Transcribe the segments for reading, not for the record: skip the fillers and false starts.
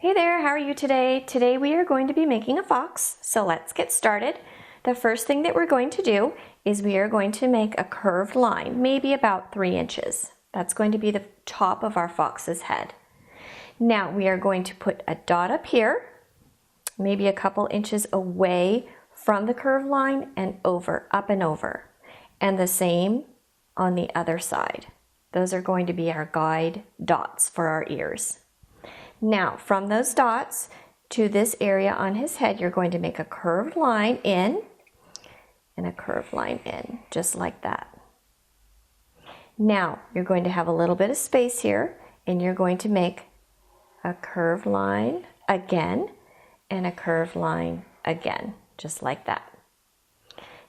Hey there, how are you today? Today we are going to be making a fox, so let's get started. The first thing that we're going to do is we are going to make a curved line, maybe about 3 inches. That's going to be the top of our fox's head. Now we are going to put a dot up here, maybe a couple inches away from the curved line and over, up and over. And the same on the other side. Those are going to be our guide dots for our ears. Now, from those dots to this area on his head, you're going to make a curved line in and a curved line in, just like that. Now, you're going to have a little bit of space here, and you're going to make a curved line again and a curved line again, just like that.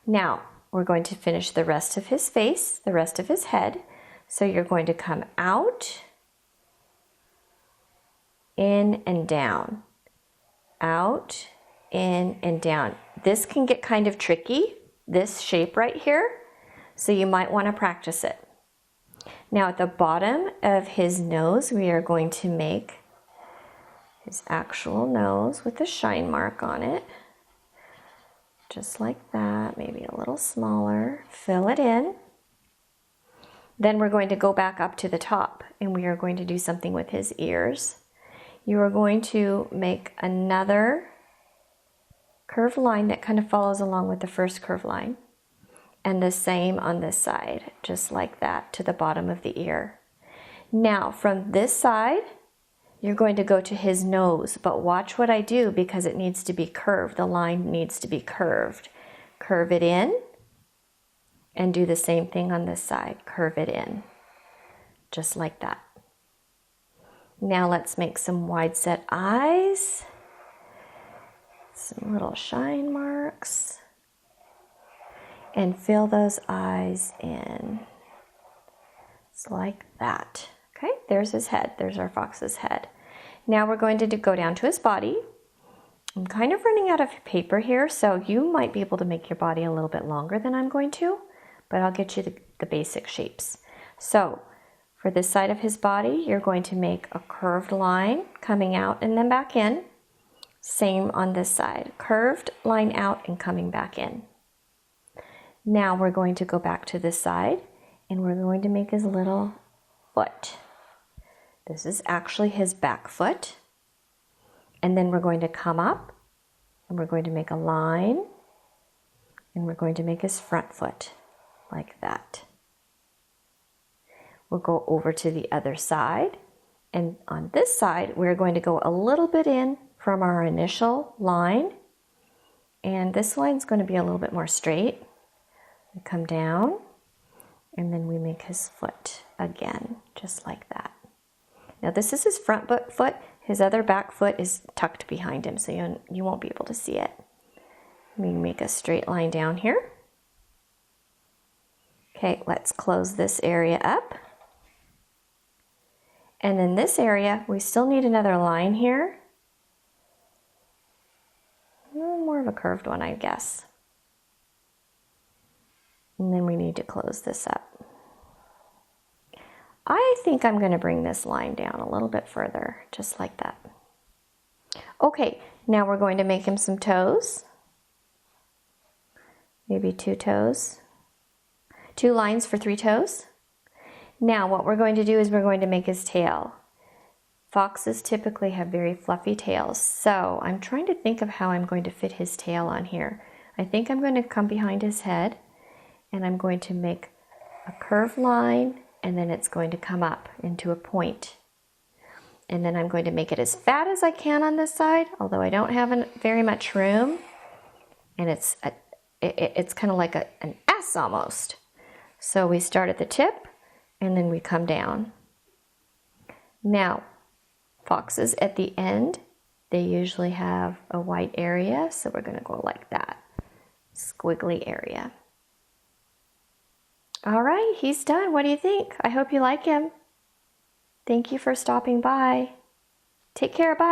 Now, we're going to finish the rest of his face, the rest of his head. So you're going to come out, in and down, out, in and down. This can get kind of tricky, this shape right here, so you might want to practice it. Now at the bottom of his nose, we are going to make his actual nose with a shine mark on it, just like that, maybe a little smaller, fill it in. Then we're going to go back up to the top and we are going to do something with his ears. You are going to make another curved line that kind of follows along with the first curved line. And the same on this side, just like that, to the bottom of the ear. Now, from this side, you're going to go to his nose, but watch what I do because it needs to be curved. The line needs to be curved. Curve it in, and do the same thing on this side. Curve it in, just like that. Now let's make some wide set eyes, some little shine marks, and fill those eyes in, just like that. Okay, there's his head, there's our fox's head. Now we're going to go down to his body. I'm kind of running out of paper here, so you might be able to make your body a little bit longer than I'm going to, but I'll get you the basic shapes. So for this side of his body, you're going to make a curved line coming out and then back in. Same on this side, curved line out and coming back in. Now we're going to go back to this side and we're going to make his little foot. This is actually his back foot. And then we're going to come up and we're going to make a line and we're going to make his front foot like that. We'll go over to the other side, and on this side we're going to go a little bit in from our initial line, and this line's going to be a little bit more straight. We come down and then we make his foot again, just like that. Now this is his front foot. His other back foot is tucked behind him, so you won't be able to see it. We make a straight line down here. Okay, let's close this area up. And in this area, we still need another line here. More of a curved one, I guess. And then we need to close this up. I think I'm going to bring this line down a little bit further, just like that. Okay, now we're going to make him some toes. Maybe 2 toes. 2 lines for 3 toes. Now what we're going to do is we're going to make his tail. Foxes typically have very fluffy tails, so I'm trying to think of how I'm going to fit his tail on here. I think I'm going to come behind his head and I'm going to make a curved line and then it's going to come up into a point. And then I'm going to make it as fat as I can on this side, although I don't have very much room. And it's kind of like an S almost. So we start at the tip and then we come down. Now, foxes at the end, they usually have a white area, so we're going to go like that, squiggly area. All right, he's done. What do you think? I hope you like him. Thank you for stopping by. Take care. Bye.